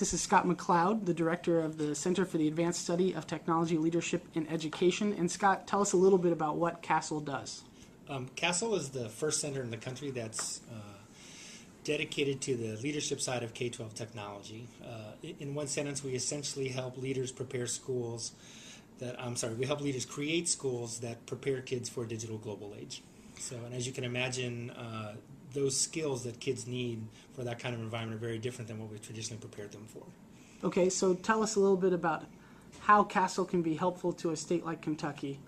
This is Scott McLeod, the director of the Center for the Advanced Study of Technology, Leadership, and Education. And Scott, tell us a little bit about what CASEL does. CASEL is the first center in the country that's dedicated to the leadership side of K-12 technology. In one sentence, we essentially help leaders prepare schools we help leaders create schools that prepare kids for a digital global age. So, and as you can imagine, those skills that kids need for that kind of environment are very different than what we've traditionally prepared them for. Okay, so tell us a little bit about how CASEL can be helpful to a state like Kentucky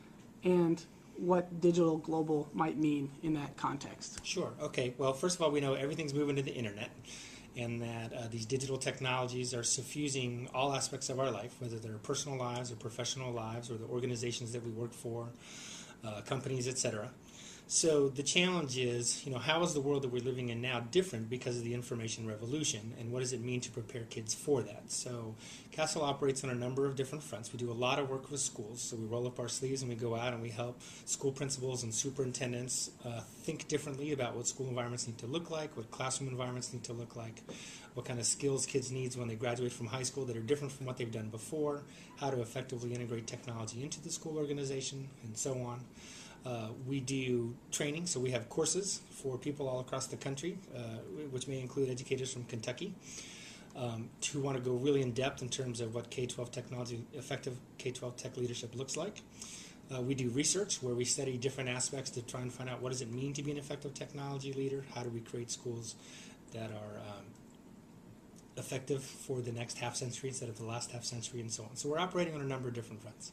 and what digital global might mean in that context. Sure. Okay. Well, first of all, we know everything's moving to the internet, and that these digital technologies are suffusing all aspects of our life, whether they're personal lives or professional lives or the organizations that we work for, companies, etc. So the challenge is, how is the world that we're living in now different because of the information revolution, and what does it mean to prepare kids for that? So CASEL operates on a number of different fronts. We do a lot of work with schools, so we roll up our sleeves and we go out and we help school principals and superintendents think differently about what school environments need to look like, what classroom environments need to look like, what kind of skills kids need when they graduate from high school that are different from what they've done before, how to effectively integrate technology into the school organization, and so on. We do training, so we have courses for people all across the country, which may include educators from Kentucky, who want to go really in depth in terms of what K-12 technology, effective K-12 tech leadership looks like. We do research where we study different aspects to try and find out what does it mean to be an effective technology leader, how do we create schools that are effective for the next half century instead of the last half century, and so on. So we're operating on a number of different fronts.